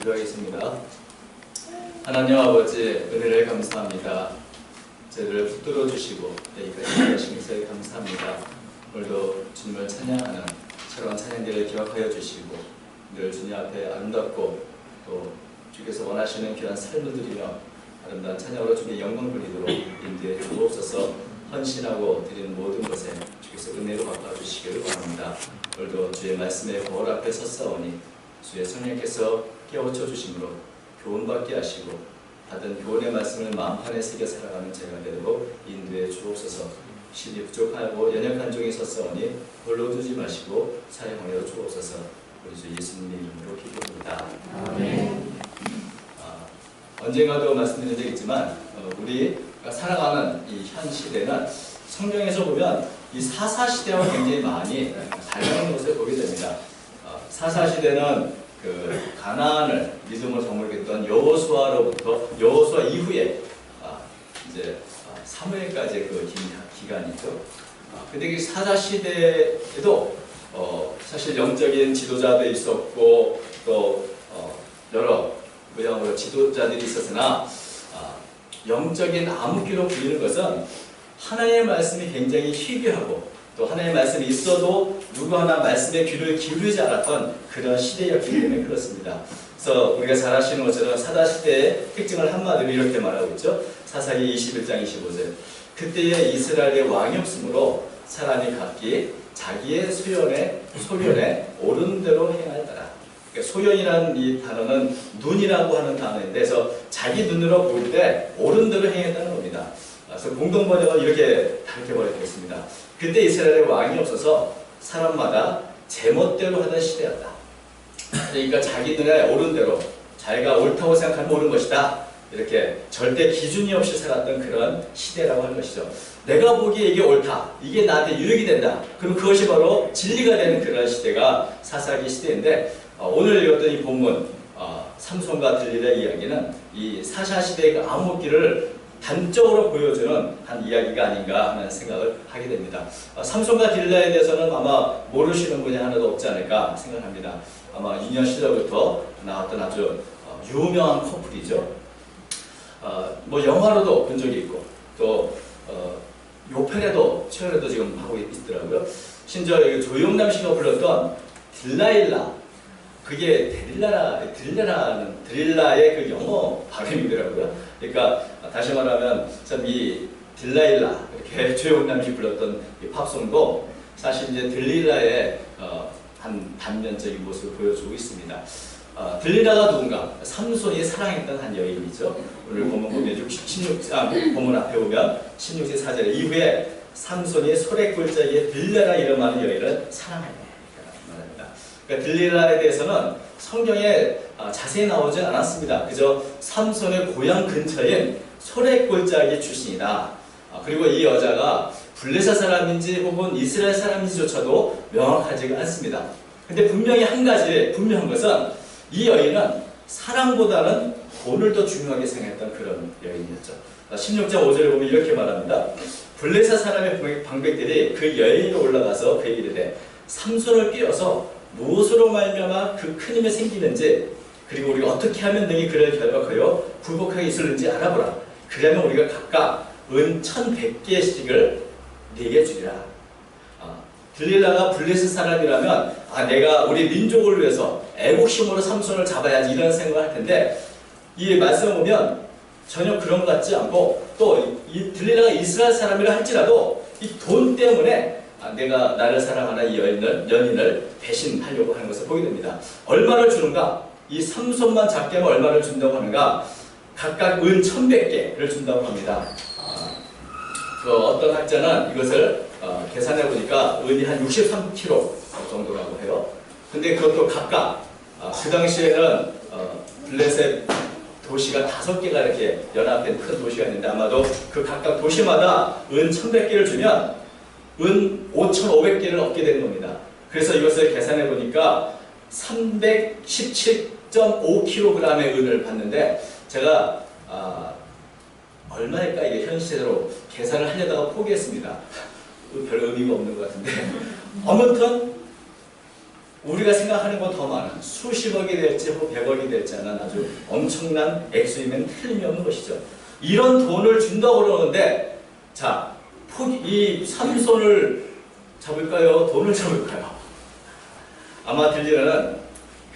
기도하겠습니다. 하나님 아버지, 은혜를 감사합니다. 저희를 붙들어 주시고 여기까지 하신 것을 감사합니다. 오늘도 주님을 찬양하는 새로운 찬양들을 기억하여 주시고 늘 주님 앞에 아름답고 또 주께서 원하시는 귀한 삶을 드리며 아름다운 찬양으로 주님의 영광을 드리도록 인도해 주옵소서. 헌신하고 드리는 모든 것에 주께서 은혜로 바꿔 주시기를 원합니다. 오늘도 주의 말씀의 거울 앞에 섰사오니 주의 성령께서 깨우쳐 주심으로 교훈받게 하시고 받은 교훈의 말씀을 마음판에 새겨 살아가는 제가 되도록 인도해 주옵소서. 신이 부족하고 연약한 종이 섰사오니 홀로 두지 마시고 사용하여 주옵소서. 우리 주 예수님의 이름으로 기도합니다. 아멘. 언젠가도 말씀드린 적 있지만 우리가 살아가는 이 현 시대는 성경에서 보면 이 사사시대와 굉장히 많이 닮은 것을 보게 됩니다. 사사시대는 그 가나안을 믿음으로 정복했던 여호수아로부터 여호수아 이후에 이제 사무엘까지의 그 기간이죠. 근데 이 사사시대에도 사실 영적인 지도자도 있었고 또 여러 모양으로 지도자들이 있었으나 영적인 암흑기로 불리는 것은 하나님의 말씀이 굉장히 희귀하고 또 하나님의 말씀이 있어도 누구 하나 말씀에 귀를 기울이지 않았던 그런 시대였기 때문에 그렇습니다. 그래서 우리가 잘 아시는 것처럼 사사시대의 특징을 한마디로 이렇게 말하고 있죠. 사사기 21장 25절 그때에 이스라엘의 왕이 없으므로 사람이 각기 자기의 소견에 옳은 대로 행하였더라. 소견이라는 이 단어는 눈이라고 하는 단어인데 그래서 자기 눈으로 볼 때 옳은 대로 행했다는 겁니다. 그래서 공동번역은 이렇게 가르쳐버렸습니다. 그때 이스라엘의 왕이 없어서 사람마다 제멋대로 하던 시대였다. 그러니까 자기 눈에 옳은 대로 자기가 옳다고 생각하면 옳은 것이다. 이렇게 절대 기준이 없이 살았던 그런 시대라고 하는 것이죠. 내가 보기에 이게 옳다. 이게 나한테 유익이 된다. 그럼 그것이 바로 진리가 되는 그런 시대가 사사기 시대인데 오늘 읽었던 이 본문 삼손과 들릴라의 이야기는 이 사사시대의 그 암흑기를 단적으로 보여주는 한 이야기가 아닌가 하는 생각을 하게 됩니다. 삼손과 들릴라에 대해서는 아마 모르시는 분이 하나도 없지 않을까 생각합니다. 아마 유년 시절부터 나왔던 아주 유명한 커플이죠. 뭐 영화로도 본 적이 있고 또 요편에도 최근에도 지금 하고 있더라고요. 심지어 조영남 씨가 불렀던 딜라일라 그게 드릴라의 그 영어 발음이더라고요. 그러니까 다시 말하면 참 이 딜라일라 이렇게 조영남 씨 불렀던 이 팝송도 사실 이제 딜릴라의 한 단면적인 모습을 보여주고 있습니다. 딜릴라가 누군가? 삼손이 사랑했던 한 여인이죠. 오늘 본문 보면 본문 앞에 보면 16절 4절 이후에 삼손이 소래골짜기에 딜라라 이름하는 여인을 사랑하네 말합니다. 그러니까 딜릴라에 대해서는 성경에 자세히 나오지 않았습니다. 그저 삼손의 고향 근처인 소래골짜기 출신이다. 그리고 이 여자가 블레셋 사람인지 혹은 이스라엘 사람인지조차도 명확하지가 않습니다. 근데 분명히 한 가지 분명한 것은 이 여인은 사랑보다는 돈을 더 중요하게 생각했던 그런 여인이었죠. 16장 5절에 보면 이렇게 말합니다. 블레셋 사람의 방백들이 그 여인으로 올라가서 그에게 이르되 삼손을 끼워서 무엇으로 말미암아 그 큰 힘이 생기는지 그리고 우리가 어떻게 하면 능히 그를 결박하여 굴복하게 있을는지 알아보라. 그러면 우리가 각각 은 1100개씩을 네게 주리라. 들릴라가 블레셋 사람이라면 내가 우리 민족을 위해서 애국심으로 삼손을 잡아야지 이런 생각을 할 텐데 이 말씀을 보면 전혀 그런 것 같지 않고 또 이 들릴라가 이스라엘 사람이라 할지라도 이 돈 때문에 내가 나를 사랑하는 이 연인을 배신하려고 하는 것을 보게 됩니다. 얼마를 주는가? 이 삼손만 잡게 하면 얼마를 준다고 하는가? 각각 은 1100개를 준다고 합니다. 어떤 학자는 이것을 계산해 보니까 은이 한 63kg 정도라고 해요. 근데 그것도 각각 그 당시에는 블레셋 도시가 5개가 이렇게 연합된 큰 도시가 있는데 아마도 그 각각 도시마다 은 1100개를 주면 은 5500개를 얻게 되는 겁니다. 그래서 이것을 계산해 보니까 317.5kg의 은을 받는데 제가 얼마일까 이게 현 시대로 계산을 하려다가 포기했습니다. 별 의미가 없는 것 같은데 아무튼 우리가 생각하는 것 더 많은 수십억이 될지 혹 100억이 될지 않은 아주 엄청난 액수이면 틀림없는 것이죠. 이런 돈을 준다고 그러는데 자, 이 삼손을 잡을까요? 돈을 잡을까요? 아마 들리라는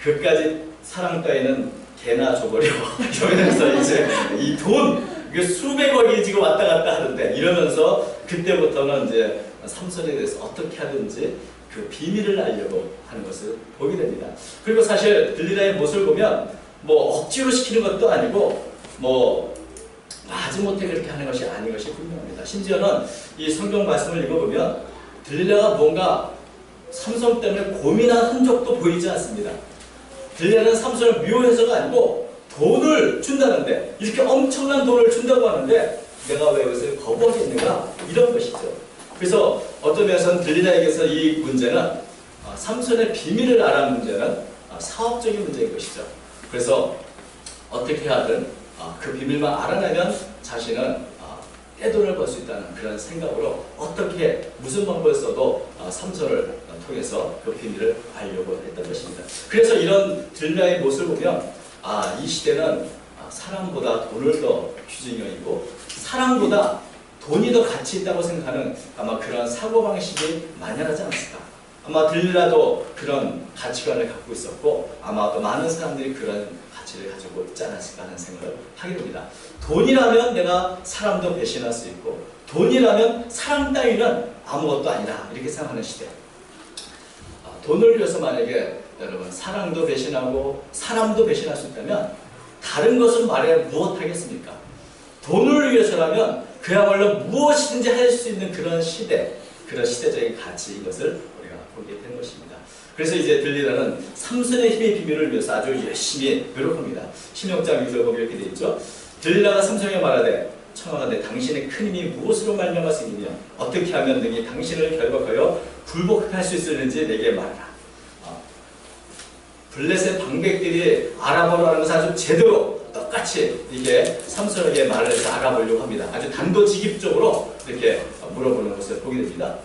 그까지 사랑 따위는 개나 줘버려 이러면서 이제 이 돈 수백억이 지금 왔다 갔다 하는데 이러면서 그때부터는 이제 삼손에 대해서 어떻게 하든지 그 비밀을 알려고 하는 것을 보게 됩니다. 그리고 사실 들리라의 모습을 보면 뭐 억지로 시키는 것도 아니고 뭐 마지못해 그렇게 하는 것이 아닌 것이 분명합니다. 심지어는 이 성경 말씀을 읽어보면 들리라가 뭔가 삼손 때문에 고민한 흔적도 보이지 않습니다. 들리라는 삼손을 미워해서가 아니고 돈을 준다는데 이렇게 엄청난 돈을 준다고 하는데 내가 왜 이것을 거부하겠는가 이런 것이죠. 그래서 어떤 면에서는 들리라에게서 이 문제는 삼손의 비밀을 알아는 문제는 사업적인 문제인 것이죠. 그래서 어떻게 하든 그 비밀만 알아내면 자신은 떼돈을 벌 수 있다는 그런 생각으로 어떻게 무슨 방법을 써도 삼손을 통해서 그 비밀을 알려고 했던 것입니다. 그래서 이런 들리라의 모습을 보면 이 시대는 사랑보다 돈을 더 귀중히 여기고 사랑보다 돈이 더 가치 있다고 생각하는 아마 그런 사고방식이 만연하지 않았을까. 아마 들리라도 그런 가치관을 갖고 있었고 아마 또 많은 사람들이 그런 가치를 가지고 있지 않았을까 하는 생각을 하게 됩니다. 돈이라면 내가 사람도 배신할 수 있고 돈이라면 사랑 따위는 아무것도 아니다 이렇게 생각하는 시대. 돈을 위해서 만약에 여러분 사랑도 배신하고 사람도 배신할 수 있다면 다른 것은 말해 무엇하겠습니까? 돈을 위해서라면 그야말로 무엇이든지 할 수 있는 그런 시대, 그런 시대적인 가치 이것을 우리가 보게 되는 것입니다. 그래서 이제 들리라는 삼손의 힘의 비밀을 위해서 아주 열심히 노력합니다. 신명장 6절 보면 이렇게 되어 있죠. 들리라가 삼손에게 말하되 청하건대 당신의 큰 힘이 무엇으로 말미암아 생기며 어떻게 하면 능히 당신을 결박하여 굴복할 수 있을는지 내게 말하라. 블레셋 방백들이 알아보려 하는 것을 아주 제대로 똑같이 이게 삼손에게 말을 해서 알아보려고 합니다. 아주 단도직입적으로 이렇게 물어보는 것을 보게 됩니다.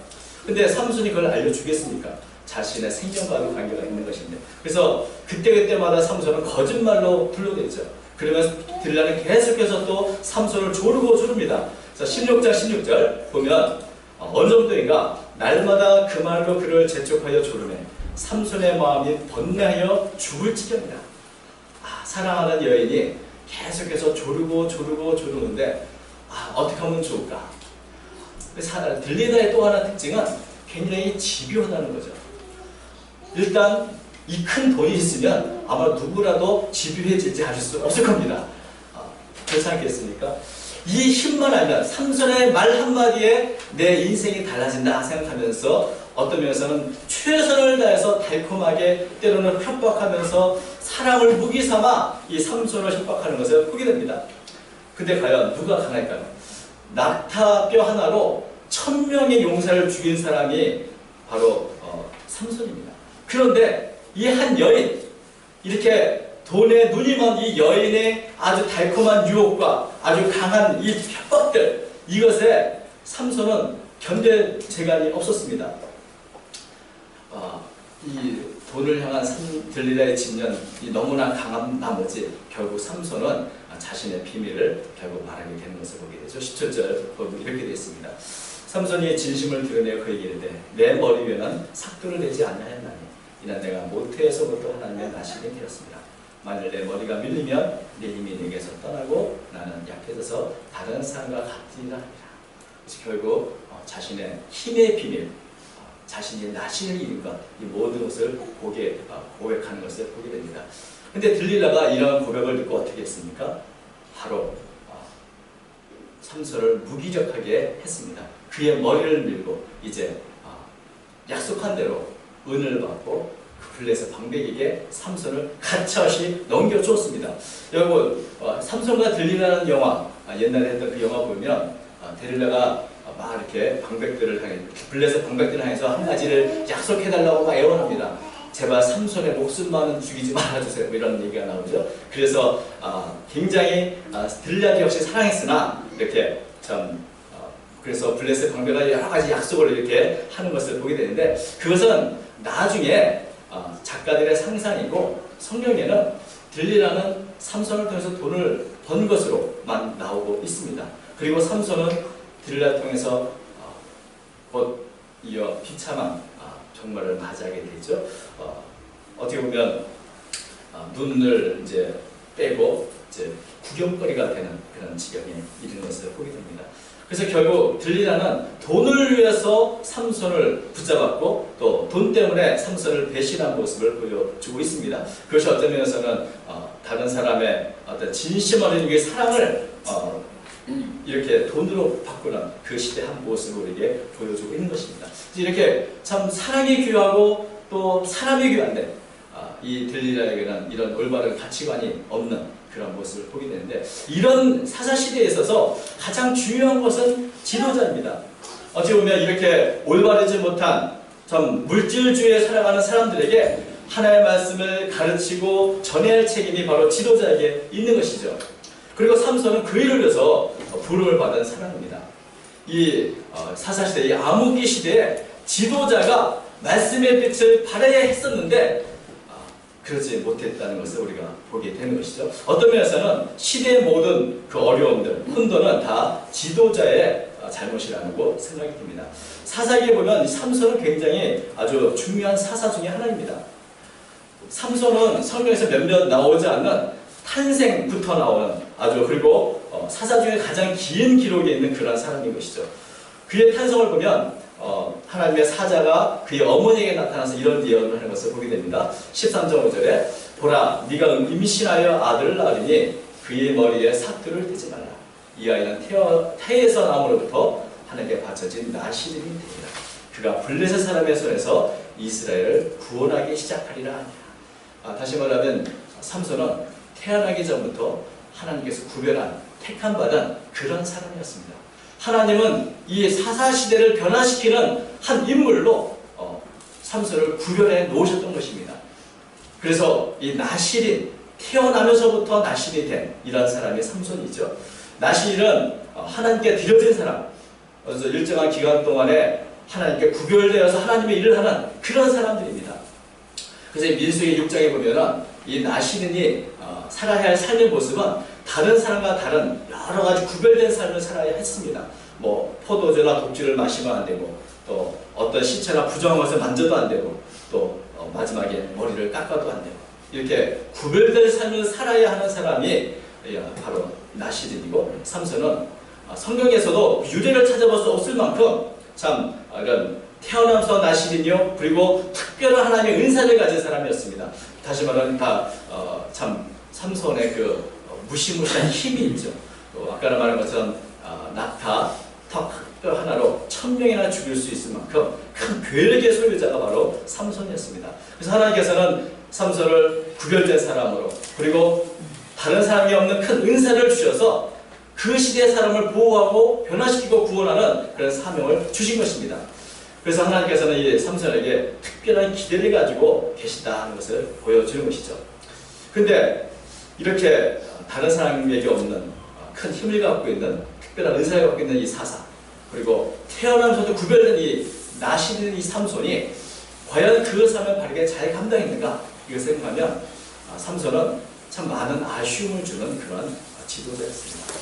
근데 삼손이 그걸 알려주겠습니까? 자신의 생명과도 관계가 있는 것인데. 그래서 그때그때마다 삼손은 거짓말로 불러댔죠. 그러면서 들리라는 계속해서 또 삼손을 조르고 조릅니다. 그래서 16장 16절 보면 어느 정도인가 날마다 그 말로 그를 재촉하여 조르매 삼손의 마음이 번뇌하여 죽을 지경이다. 사랑하는 여인이 계속해서 조르는데 어떻게 하면 좋을까? 들리라의 또 하나 특징은 굉장히 집요하다는 거죠. 일단 이 큰 돈이 있으면 아마 누구라도 집요해질지 알 수 없을 겁니다. 그렇지 않겠습니까? 이 힘만 알면 삼손의 말 한마디에 내 인생이 달라진다 생각하면서 어떤 면에서는 최선을 다해서 달콤하게 때로는 협박하면서 사랑을 무기 삼아 이 삼손을 협박하는 것을 보게 됩니다. 근데 과연 누가 강할까요? 낙타 뼈 하나로 1000명의 용사를 죽인 사람이 바로 삼손입니다. 그런데 이 한 여인, 이렇게 돈에 눈이 먼 이 여인의 아주 달콤한 유혹과 아주 강한 이 협박들, 이것에 삼손은 견딜 재간이 없었습니다. 이 돈을 향한 들리라의 진연이 너무나 강한 나머지 결국 삼손은 자신의 비밀을 결국 말하게 되는 것을 보게 되죠. 17절 보면 이렇게 되어 있습니다. 삼손이 진심을 드러내어 그에게 이르되 내 머리 위에는 삭도를 내지 아니하였나니 이는 내가 모태에서부터 하나님의 나시게 되었습니다. 만일 내 머리가 밀리면 내 힘이 내게서 떠나고 나는 약해져서 다른 사람과 같으리라 하니라. 그래서 결국 자신의 힘의 비밀, 자신이 나시를 잃은 것, 이 모든 것을 고백하는 것을 보게 됩니다. 근데 들리라가 이런 고백을 듣고 어떻게 했습니까? 바로 삼손을 무기력하게 했습니다. 그의 머리를 밀고 이제 약속한 대로 은을 받고 그 블레셋 방백에게 삼손을 가차없이 넘겨주었습니다. 여러분 삼손과 들리라는 영화, 옛날에 했던 그 영화 보면 데릴라가 막 이렇게 방백들을 향해 블레셋 방백들을 향해서 한 가지를 약속해달라고 막 애원합니다. 제발 삼손의 목숨만은 죽이지 말아주세요. 이런 얘기가 나오죠. 그래서 굉장히 들리라 역시 사랑했으나 이렇게 참 그래서 블레셋 방백과 여러 가지 약속을 이렇게 하는 것을 보게 되는데 그것은 나중에 작가들의 상상이고 성경에는 들리라는 삼손을 통해서 돈을 번 것으로만 나오고 있습니다. 그리고 삼손은 들리라를 통해서 곧 이어 비참한 종말을 맞이하게 되죠. 어떻게 보면 눈을 이제 빼고 이제 구경거리가 되는 그런 지경에 이르는 것을 보게 됩니다. 그래서 결국 들리라는 돈을 위해서 삼손을 붙잡았고 또 돈 때문에 삼손을 배신한 모습을 보여주고 있습니다. 그것이 어떤 면에서는 다른 사람의 어떤 진심 어린 그 사랑을 이렇게 돈으로 바꾸는 그 시대 한 모습을 우리에게 보여주고 있는 것입니다. 이렇게 참 사랑이 귀하고 또 사람이 귀한데 이 들리라에게는 이런 올바른 가치관이 없는 그런 모습을 보게 되는데, 이런 사사시대에 있어서 가장 중요한 것은 지도자입니다. 어찌 보면 이렇게 올바르지 못한 참 물질주의에 살아가는 사람들에게 하나님의 말씀을 가르치고 전해야 할 책임이 바로 지도자에게 있는 것이죠. 그리고 삼손은 그 일을 위해서 부름을 받은 사람입니다. 이 사사시대, 이 암흑기 시대에 지도자가 말씀의 빛을 발해야 했었는데 그러지 못했다는 것을 우리가 보게 되는 것이죠. 어떤 면에서는 시대의 모든 그 어려움들, 혼돈은 다 지도자의 잘못이라고 생각이 듭니다. 사사기에 보면 삼손은 굉장히 아주 중요한 사사 중에 하나입니다. 삼손은 성경에서 몇몇 나오지 않는 탄생부터 나오는 아주 그리고 사사 중에 가장 긴 기록에 있는 그런 사람인 것이죠. 그의 탄생을 보면 하나님의 사자가 그의 어머니에게 나타나서 이런 예언을 하는 것을 보게 됩니다. 13장 5절에 보라, 네가 임신하여 아들을 낳으리니 그의 머리에 삭두를 떼지 말라. 이 아이는 태에서 나옴으로부터 하나님께 바쳐진 나시림이 되리라. 그가 블레셋 사람의 손에서 이스라엘을 구원하기 시작하리라 하니라. 다시 말하면 삼손은 태어나기 전부터 하나님께서 구별한 택함 받은 그런 사람이었습니다. 하나님은 이 사사시대를 변화시키는 한 인물로 삼손을 구별해 놓으셨던 것입니다. 그래서 이 나실인, 태어나면서부터 나실이 된 이런 사람이 삼손이죠. 나실은 하나님께 드려진 사람, 그래서 일정한 기간 동안에 하나님께 구별되어서 하나님의 일을 하는 그런 사람들입니다. 그래서 민수기 6장에 보면은 이 나실인이 살아야 할 삶의 모습은 다른 사람과 다른 여러 가지 구별된 삶을 살아야 했습니다. 뭐 포도주나 독주를 마시면 안 되고, 또 어떤 시체나 부정한 것을 만져도 안 되고, 또 마지막에 머리를 깎아도 안 되고, 이렇게 구별된 삶을 살아야 하는 사람이 바로 나실인이고, 삼손은 성경에서도 유래를 찾아볼 수 없을 만큼 참 이런 태어나면서 나실인이요, 그리고 특별한 하나님의 은사를 가진 사람이었습니다. 다시 말하면 참 삼손의 그 무시무시한 힘이 있죠. 또 아까 말한 것처럼 낙타, 턱 하나로 1000명이나 죽일 수 있을 만큼 큰 괴력의 소유자가 바로 삼손이었습니다. 그래서 하나님께서는 삼손을 구별된 사람으로, 그리고 다른 사람이 없는 큰 은사를 주셔서 그 시대의 사람을 보호하고 변화시키고 구원하는 그런 사명을 주신 것입니다. 그래서 하나님께서는 이 삼손에게 특별한 기대를 가지고 계시다는 것을 보여주는 것이죠. 근데 이렇게 다른 사람에게 없는 큰 힘을 갖고 있는, 특별한 은사를 갖고 있는 이 사사, 그리고 태어나면서도 구별된 이 나시는 이 삼손이 과연 그 삶을 바르게 잘 감당했는가, 이걸 생각하면 삼손은 참 많은 아쉬움을 주는 그런 지도자였습니다.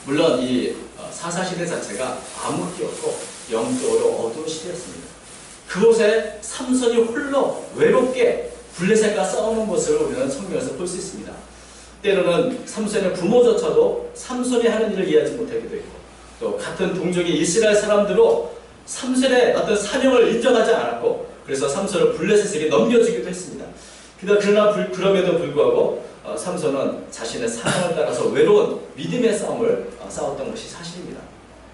물론 이 사사시대 자체가 암흑기였고 영적으로 어두운 시대였습니다. 그곳에 삼손이 홀로 외롭게 블레셋과 싸우는 모습을 우리는 성경에서 볼 수 있습니다. 때로는 삼손의 부모조차도 삼손이 하는 일을 이해하지 못하기도 했고, 또 같은 동족의 이스라엘 사람들로 삼손의 어떤 사명을 인정하지 않았고, 그래서 삼손을 블레셋에게 넘겨주기도 했습니다. 그럼에도 불구하고 삼손은 자신의 사명을 따라서 외로운 믿음의 싸움을 싸웠던 것이 사실입니다.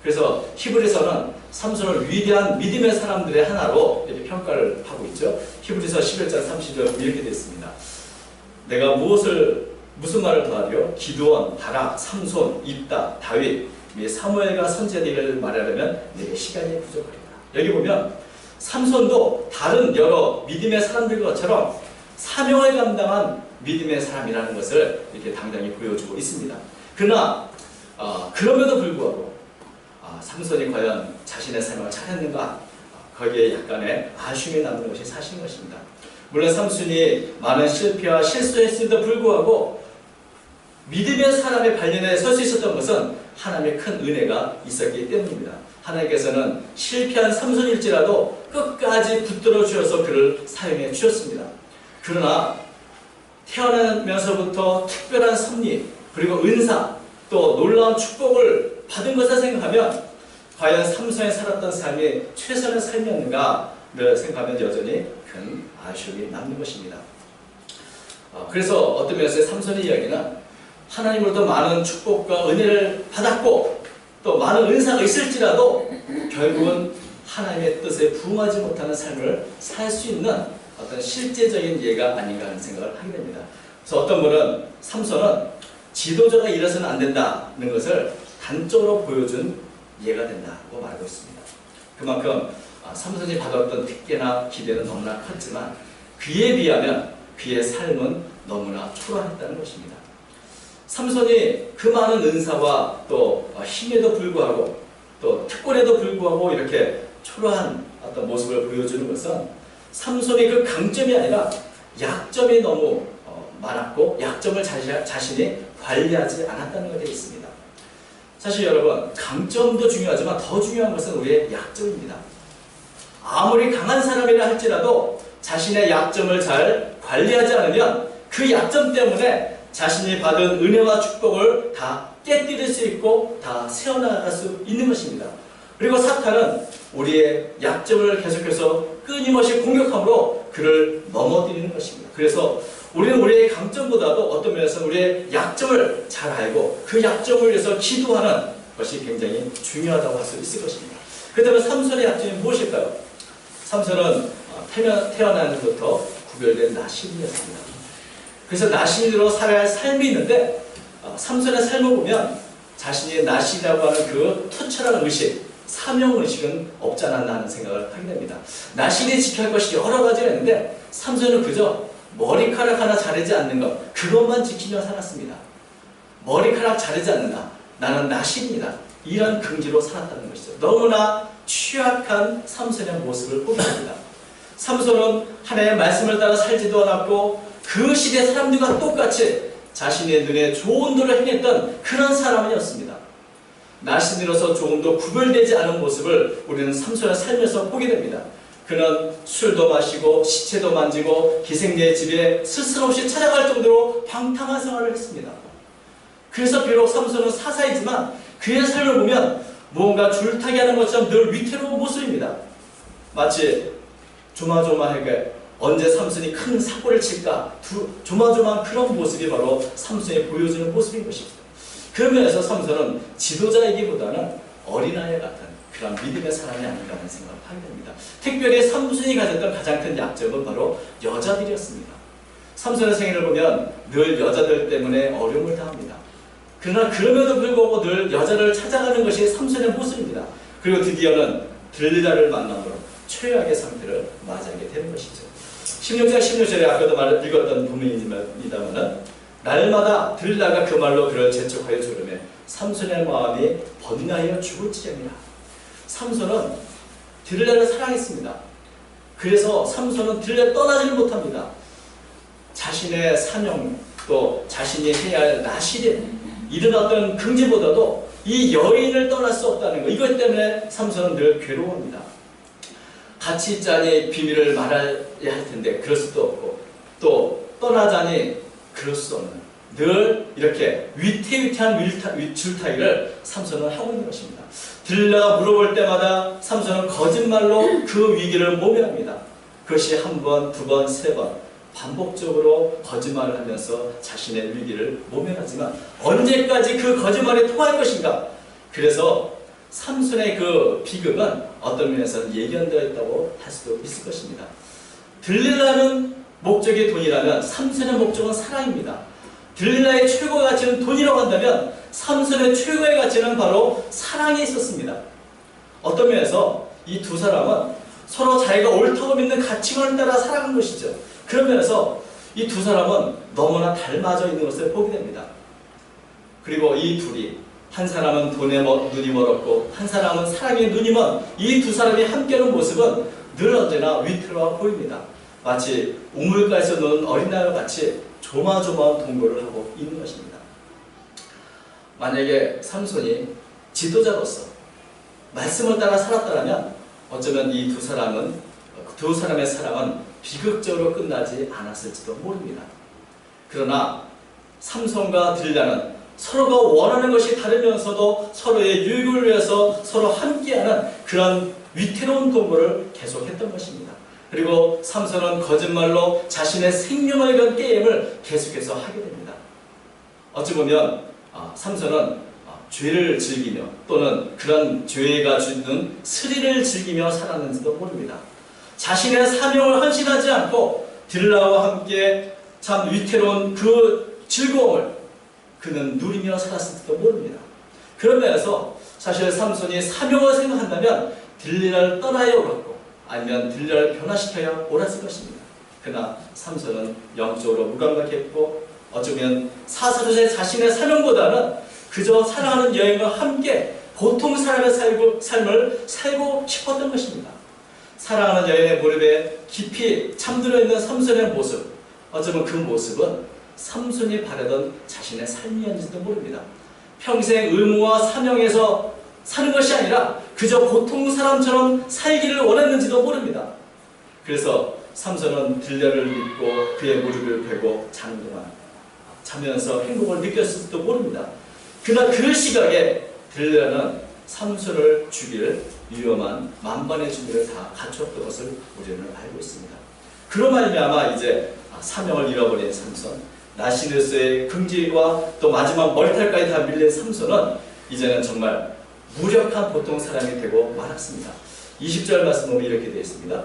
그래서 히브리서는 삼손을 위대한 믿음의 사람들의 하나로 이렇게 평가를 하고 있죠. 히브리서 11장 30절 이렇게 되어 있습니다. 내가 무슨 말을 더하리요? 기드온, 바락, 삼손, 입다, 다윗, 사무엘과 선지자들을 말하려면 내게 시간이 부족하리라. 여기 보면 삼손도 다른 여러 믿음의 사람들과 것처럼 사명을 감당한 믿음의 사람이라는 것을 이렇게 당당히 보여주고 있습니다. 그러나 그럼에도 불구하고 삼손이 과연 자신의 삶을 찾았는가, 거기에 약간의 아쉬움이 남는 것이 사실인 것입니다. 물론 삼손이 많은 실패와 실수했음에도 불구하고 믿음의 사람의 발견에 설 수 있었던 것은 하나님의 큰 은혜가 있었기 때문입니다. 하나님께서는 실패한 삼손일지라도 끝까지 붙들어 주셔서 그를 사용해 주셨습니다. 그러나 태어나면서부터 특별한 섭리 그리고 은사 또 놀라운 축복을 받은 것을 생각하면 과연 삼손이 살았던 삶이 최선의 삶이었는가를 생각하면 여전히 큰 아쉬움이 남는 것입니다. 그래서 어떤 면에서 삼손의 이야기는 하나님으로부터 많은 축복과 은혜를 받았고 또 많은 은사가 있을지라도 결국은 하나님의 뜻에 부응하지 못하는 삶을 살 수 있는 어떤 실제적인 예가 아닌가 하는 생각을 하게 됩니다. 그래서 어떤 분은 삼손은 지도자가 이래서는 안 된다는 것을 단적으로 보여준 예가 된다고 말하고 있습니다. 그만큼 삼손이 받았던 특혜나 기대는 너무나 컸지만 그에 비하면 그의 삶은 너무나 초라했다는 것입니다. 삼손이 그 많은 은사와 또 힘에도 불구하고 또 특권에도 불구하고 이렇게 초라한 어떤 모습을 보여주는 것은 삼손이 그 강점이 아니라 약점이 너무 많았고 약점을 자신이 관리하지 않았다는 것에 있습니다. 사실 여러분 강점도 중요하지만 더 중요한 것은 우리의 약점입니다. 아무리 강한 사람이라 할지라도 자신의 약점을 잘 관리하지 않으면 그 약점 때문에 자신이 받은 은혜와 축복을 다 깨뜨릴 수 있고 다 세워나갈 수 있는 것입니다. 그리고 사탄은 우리의 약점을 계속해서 끊임없이 공격함으로 그를 넘어뜨리는 것입니다. 그래서 우리는 우리의 강점보다도 어떤 면에서 우리의 약점을 잘 알고 그 약점을 위해서 기도하는 것이 굉장히 중요하다고 할 수 있을 것입니다. 그렇다면 삼손의 약점이 무엇일까요? 삼손은 태어나면서부터 구별된 나시인이었습니다. 그래서 나시인으로 살아야 할 삶이 있는데 삼손의 삶을 보면 자신이 나시라고 하는 그 투철한 의식, 사명의식은 없지 않았나 하는 생각을 하게 됩니다. 나시인이 지켜야 할 것이 여러 가지가 있는데 삼손은 그저 머리카락 하나 자르지 않는 것 그것만 지키며 살았습니다. 머리카락 자르지 않는다. 나는 나시입니다. 이런 긍지로 살았다는 것이죠. 너무나 취약한 삼손의 모습을 보게 됩니다. 삼손은 하나님의 말씀을 따라 살지도 않았고 그 시대 사람들과 똑같이 자신의 눈에 좋은 도를 행했던 그런 사람이었습니다. 나신으로서 조금도 구별되지 않은 모습을 우리는 삼손의 삶에서 보게 됩니다. 그는 술도 마시고 시체도 만지고 기생녀의 집에 스스럼없이 찾아갈 정도로 방탕한 생활을 했습니다. 그래서 비록 삼손은 사사이지만 그의 삶을 보면 무언가 줄타기 하는 것처럼 늘 위태로운 모습입니다. 마치 조마조마하게 언제 삼손이 큰 사고를 칠까 조마조마한 그런 모습이 바로 삼손이 보여주는 모습인 것입니다. 그런 면에서 삼손은 지도자이기보다는 어린아이 같은 그런 믿음의 사람이 아닌가 하는 생각을 하게 됩니다. 특별히 삼손이 가졌던 가장 큰 약점은 바로 여자들이었습니다. 삼손의 생애를 보면 늘 여자들 때문에 어려움을 당합니다. 그러나 그럼에도 불구하고 늘 여자를 찾아가는 것이 삼손의 모습입니다. 그리고 드디어는 들릴라를 만남으로 최악의 상태를 맞이하게 되는 것이죠. 16장 16절에 아까도 읽었던 부분입니다만 날마다 들릴라가 그 말로 그를 재촉하여 조르매 삼손의 마음이 번뇌하여 죽을 지경이라. 삼손은 들릴라를 사랑했습니다. 그래서 삼손은 들릴라를 떠나지를 못합니다. 자신의 사명 또 자신이 해야 할 나시에 이런 어떤 긍지보다도 이 여인을 떠날 수 없다는 것, 이것 때문에 삼손은 늘 괴로워합니다. 같이 있자니 비밀을 말해야 할 텐데 그럴 수도 없고 또 떠나자니 그럴 수 없는 늘 이렇게 위태위태한 줄타기를 삼손은 하고 있는 것입니다. 들릴라가 물어볼 때마다 삼손은 거짓말로 그 위기를 모면합니다. 그것이 한 번, 두 번, 세 번 반복적으로 거짓말을 하면서 자신의 위기를 모면하지만 언제까지 그 거짓말이 통할 것인가? 그래서 삼손의 그 비극은 어떤 면에서는 예견되어 있다고 할 수도 있을 것입니다. 들릴라는 목적이 돈이라면 삼손의 목적은 사랑입니다. 들릴라의 최고 가치는 돈이라고 한다면 삼손의 최고의 가치는 바로 사랑에 있었습니다. 어떤 면에서 이 두 사람은 서로 자기가 옳다고 믿는 가치관을 따라 살아간 것이죠. 그런 면에서 이 두 사람은 너무나 닮아져 있는 것을 보게 됩니다. 그리고 이 둘이 한 사람은 돈에 눈이 멀었고 한 사람은 사랑에 눈이 먼 이 두 사람이 함께하는 모습은 늘 언제나 위태로워 보입니다. 마치 우물가에서 노는 어린아이와 같이 조마조마한 동거를 하고 있는 것입니다. 만약에 삼손이 지도자로서 말씀을 따라 살았다면 어쩌면 이 두 사람의 사랑은 비극적으로 끝나지 않았을지도 모릅니다. 그러나 삼손과 들라는 서로가 원하는 것이 다르면서도 서로의 유익을 위해서 서로 함께하는 그런 위태로운 동거를 계속했던 것입니다. 그리고 삼손은 거짓말로 자신의 생명을 건 게임을 계속해서 하게 됩니다. 어찌 보면 삼손은 죄를 즐기며 또는 그런 죄가 주는 스릴을 즐기며 살았는지도 모릅니다. 자신의 사명을 헌신하지 않고 들라와 함께 참 위태로운 그 즐거움을 그는 누리며 살았을지도 모릅니다. 그런 면에서 사실 삼손이 사명을 생각한다면 들라를 떠나야 옳았고 아니면 들라를 변화시켜야 옳았을 것입니다. 그러나 삼손은 영적으로 무감각했고 어쩌면 사사로서의 자신의 사명보다는 그저 사랑하는 여인과 함께 보통 사람의 삶을 살고 싶었던 것입니다. 사랑하는 여인의 무릎에 깊이 잠들어 있는 삼손의 모습, 어쩌면 그 모습은 삼손이 바라던 자신의 삶이었는지도 모릅니다. 평생 의무와 사명에서 사는 것이 아니라 그저 보통 사람처럼 살기를 원했는지도 모릅니다. 그래서 삼손은 들려를 믿고 그의 무릎을 베고 자는 동안 자면서 행복을 느꼈을지도 모릅니다. 그러나 그 시각에 들려는 삼손을 죽일 위험한 만반의 준비를 다 갖추었던 것을 우리는 알고 있습니다. 그로 말미암아 이제 사명을 잃어버린 삼손, 나시느스의 긍지와 또 마지막 머리털까지 다 밀린 삼손은 이제는 정말 무력한 보통 사람이 되고 말았습니다. 20절 말씀 보면 이렇게 되어 있습니다.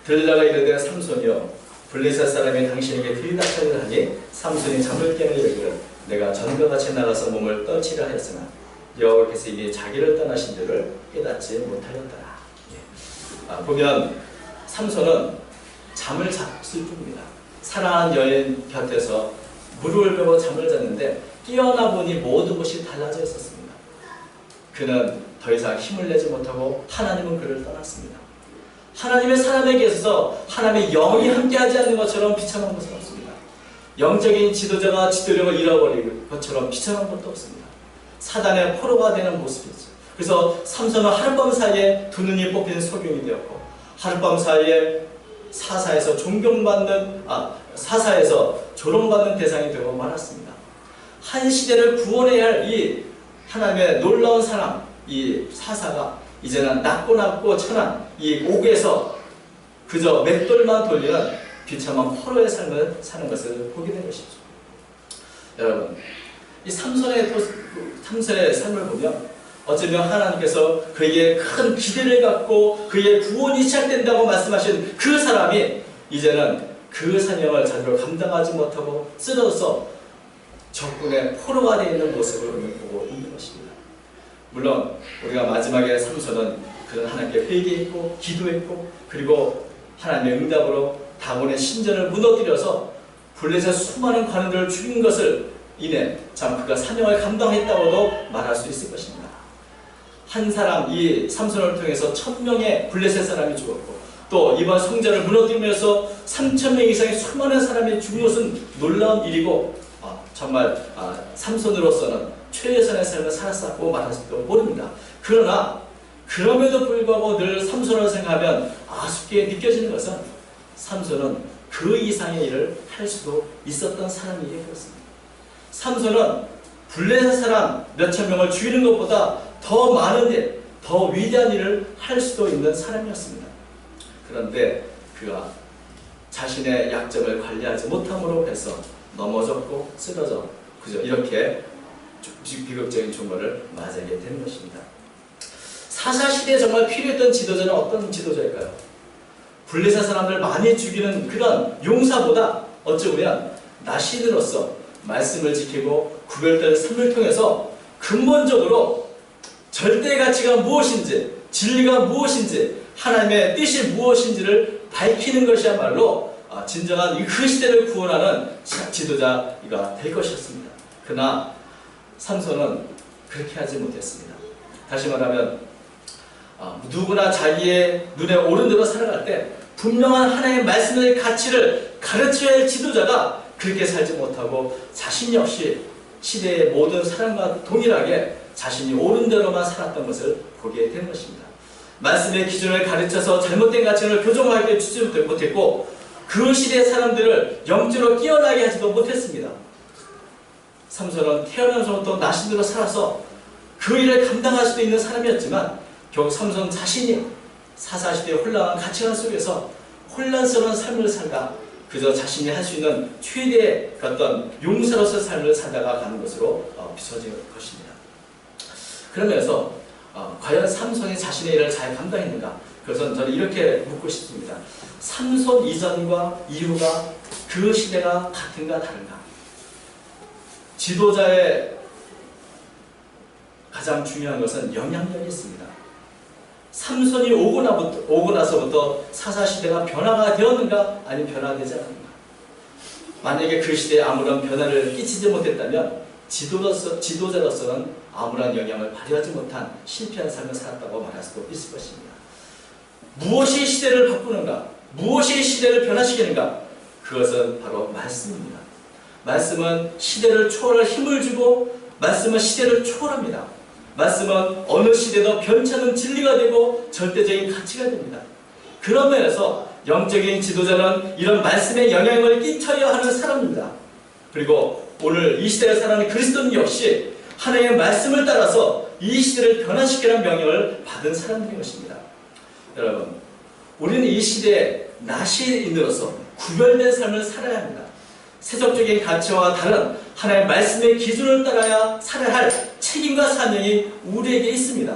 들라가 이르되 삼손이여 블레셋 사람이 당신에게 들이닥쳐를 하니 삼손이 잠을 깨는 이르기를 내가 전과 같이 나가서 몸을 떨치려 하였으나 여호와께서 이미 자기를 떠나신 줄을 깨닫지 못하였더라. 보면 삼손은 잠을 잤을 뿐입니다. 사랑하는 여인 곁에서 무릎을 베고 잠을 잤는데 깨어나 보니 모든 것이 달라져 있었습니다. 그는 더 이상 힘을 내지 못하고 하나님은 그를 떠났습니다. 하나님의 사람에게 있어서 하나님의 영이 함께하지 않는 것처럼 비참한 것은 없습니다. 영적인 지도자가 지도력을 잃어버린 것처럼 비참한 것도 없습니다. 사단의 포로가 되는 모습이죠. 그래서 삼손은 하룻밤 사이에 두 눈이 뽑힌 소경이 되었고 하룻밤 사이에 사사에서 조롱받는 대상이 되고 말았습니다. 한 시대를 구원해야 할 이 하나님의 놀라운 사람, 이 사사가 이제는 낮고 천한 이 옥에서 그저 맷돌만 돌리는 비참한 포로의 삶을 사는 것을 보게 된 것이죠. 여러분, 이 삼손의 삶을 보면 어쩌면 하나님께서 그에게 큰 기대를 갖고 그의 구원이 시작된다고 말씀하신 그 사람이 이제는 그 사명을 제대로 감당하지 못하고 쓰러져서 적군의 포로가 되어 있는 모습을 보고 있는 것입니다. 물론 우리가 마지막에 삼손은 그는 하나님께 회개했고 기도했고 그리고 하나님의 응답으로 다곤의 신전을 무너뜨려서 블레셋 수많은 관원들을 죽인 것을 인해 참 그가 사명을 감당했다고도 말할 수 있을 것입니다. 한 사람, 이 삼손을 통해서 1000명의 블레셋 사람이 죽었고 또 이번 성전을 무너뜨리면서 3000명 이상의 수많은 사람이 죽은 것은 놀라운 일이고 정말 삼손으로서는 최선의 삶을 살았다고 말할 수도 모릅니다. 그러나 그럼에도 불구하고 늘 삼손을 생각하면 아쉽게 느껴지는 것은 삼손은 그 이상의 일을 할 수도 있었던 사람이기에 그렇습니다. 삼손은 블레셋 사람 몇천 명을 죽이는 것보다 더 많은 일, 더 위대한 일을 할 수도 있는 사람이었습니다. 그런데 그가 자신의 약점을 관리하지 못함으로 해서 넘어졌고 쓰러져 그저 이렇게 비극적인 종말을 맞이하게 되는 것입니다. 사사시대에 정말 필요했던 지도자는 어떤 지도자일까요? 블레셋 사람들 많이 죽이는 그런 용사보다 어찌 보면 나시드로서 말씀을 지키고 구별된 삶을 통해서 근본적으로 절대 가치가 무엇인지 진리가 무엇인지 하나님의 뜻이 무엇인지를 밝히는 것이야말로 진정한 그 시대를 구원하는 지도자가 될 것이었습니다. 그러나 삼손은 그렇게 하지 못했습니다. 다시 말하면 누구나 자기의 눈에 오른 대로 살아갈 때 분명한 하나님의 말씀의 가치를 가르쳐야 할 지도자가 그렇게 살지 못하고 자신 역시 시대의 모든 사람과 동일하게 자신이 옳은 대로만 살았던 것을 보게 된 것입니다. 말씀의 기준을 가르쳐서 잘못된 가치를 교정하게 주지 못했고 그 시대의 사람들을 영적으로 뛰어나게 하지도 못했습니다. 삼손은 태어나면서부터 나신대로 살아서 그 일을 감당할 수도 있는 사람이었지만 결국 삼손 자신이 사사시대의 혼란한 가치관 속에서 혼란스러운 삶을 살다 그저 자신이 할 수 있는 최대의 어떤 용사로서의 삶을 살다가 가는 것으로 비춰진 것입니다. 그러면서 과연 삼손이 자신의 일을 잘 감당했는가? 그래서 저는 이렇게 묻고 싶습니다. 삼손 이전과 이후가 그 시대가 같은가 다른가? 지도자의 가장 중요한 것은 영향력이 있습니다. 삼손이 오고 나서부터 사사시대가 변화가 되었는가 아니면 변화되지 않았는가? 만약에 그 시대에 아무런 변화를 끼치지 못했다면 지도자로서는 아무런 영향을 발휘하지 못한 실패한 삶을 살았다고 말할 수도 있을 것입니다. 무엇이 시대를 바꾸는가? 무엇이 시대를 변화시키는가? 그것은 바로 말씀입니다. 말씀은 시대를 초월할 힘을 주고 말씀은 시대를 초월합니다. 말씀은 어느 시대도 변찮은 진리가 되고 절대적인 가치가 됩니다. 그런 면에서 영적인 지도자는 이런 말씀에 영향을 끼쳐야 하는 사람입니다. 그리고 오늘 이 시대에 살아가는 그리스도인 역시 하나님의 말씀을 따라서 이 시대를 변화시키는 명령을 받은 사람들인 것입니다. 여러분, 우리는 이 시대에 나시인으로서 구별된 삶을 살아야 합니다. 세속적인 가치와 다른 하나님의 말씀의 기준을 따라야 살아야 할 책임과 사명이 우리에게 있습니다.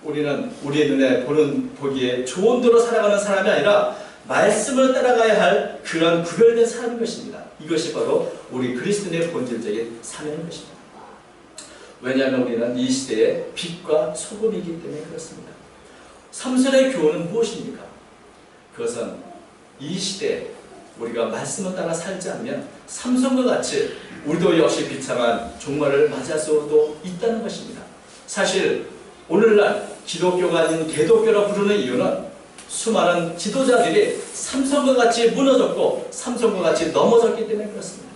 우리는 우리의 눈에 보기에 좋은 대로 살아가는 사람이 아니라 말씀을 따라가야 할 그런 구별된 사람인 것입니다. 이것이 바로 우리 그리스도인의 본질적인 사명인 것입니다. 왜냐하면 우리는 이 시대의 빛과 소금이기 때문에 그렇습니다. 삼손의 교훈은 무엇입니까? 그것은 이 시대에 우리가 말씀을 따라 살지 않으면 삼손과 같이 우리도 역시 비참한 종말을 맞이할 수도 있다는 것입니다. 사실 오늘날 기독교가 아닌 개독교라 부르는 이유는 수많은 지도자들이 삼손과 같이 무너졌고 삼손과 같이 넘어졌기 때문에 그렇습니다.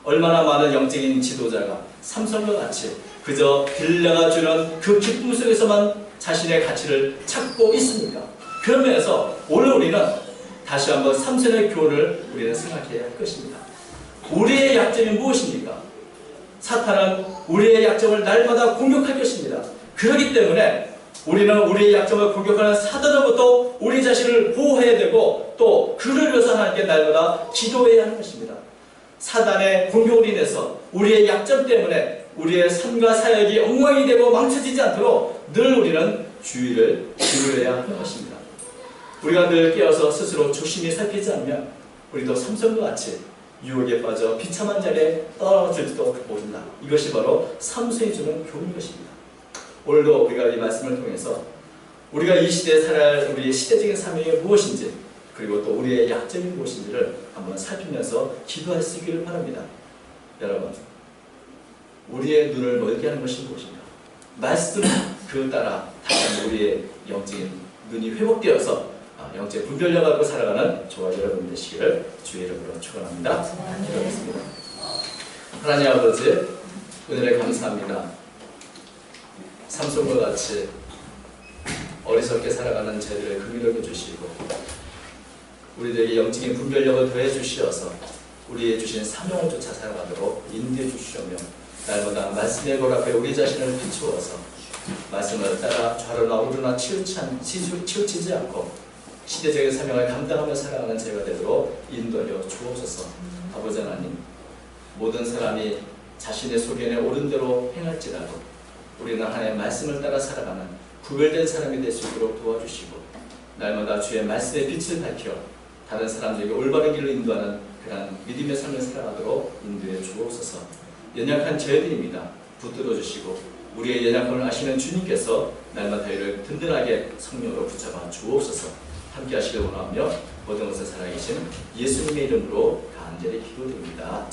얼마나 많은 영적인 지도자가 삼손과 같이 그저 빌려가 주는 그 기쁨 속에서만 자신의 가치를 찾고 있습니까? 그런 면에서 오늘 우리는 다시 한번 삼손의 교훈을 우리는 생각해야 할 것입니다. 우리의 약점이 무엇입니까? 사탄은 우리의 약점을 날마다 공격할 것입니다. 그렇기 때문에 우리는 우리의 약점을 공격하는 사단으로부터 우리 자신을 보호해야 되고 또 그를 위해서 하나님께 날마다 기도해야 하는 것입니다. 사단의 공격으로 인해서 우리의 약점 때문에 우리의 삶과 사역이 엉망이 되고 망쳐지지 않도록 늘 우리는 주의를 기울여야 하는 것입니다. 우리가 늘 깨어서 스스로 조심히 살피지 않으면 우리도 삼손과 같이 유혹에 빠져 비참한 자리에 떨어질지도 모른다. 이것이 바로 삼손이 주는 교훈인 것입니다. 오늘도 우리가 이 말씀을 통해서 우리가 이 시대에 살아야 할 우리의 시대적인 사명이 무엇인지 그리고 또 우리의 약점이 무엇인지를 한번 살피면서 기도할 수 있기를 바랍니다. 여러분, 우리의 눈을 멀게 하는 것이 무엇인가? 말씀 그 따라 다시 한번 우리의 영적인 눈이 회복되어서 영적 분별력 갖고 살아가는 저와 여러분 되시기를 주의 이름으로 축원합니다. 기도하겠습니다. 하나님 아버지, 은혜를 감사합니다. 삼손과 같이 어리석게 살아가는 저희들을 긍휼히 주시고 우리들에게 영적인 분별력을 더해 주시어서 우리의 주신 사명을 쫓아 살아가도록 인도해 주시오며 날마다 말씀의 걸 앞에 우리 자신을 비추어서 말씀을 따라 좌로나 우로나 치우치지 않고 시대적인 사명을 감당하며 살아가는 저희가 되도록 인도하여 주옵소서. 아버지 하나님, 모든 사람이 자신의 소견에 옳은 대로 행할지라도 우리는 하나님의 말씀을 따라 살아가는 구별된 사람이 될 수 있도록 도와주시고 날마다 주의 말씀의 빛을 밝혀 다른 사람들에게 올바른 길로 인도하는 그런 믿음의 삶을 살아가도록 인도해 주옵소서. 연약한 저희들입니다. 붙들어 주시고 우리의 연약함을 아시는 주님께서 날마다 저희를 든든하게 성령으로 붙잡아 주옵소서. 함께 하시길 원하며 모든 것을 살아계신 예수님의 이름으로 간절히 기도드립니다.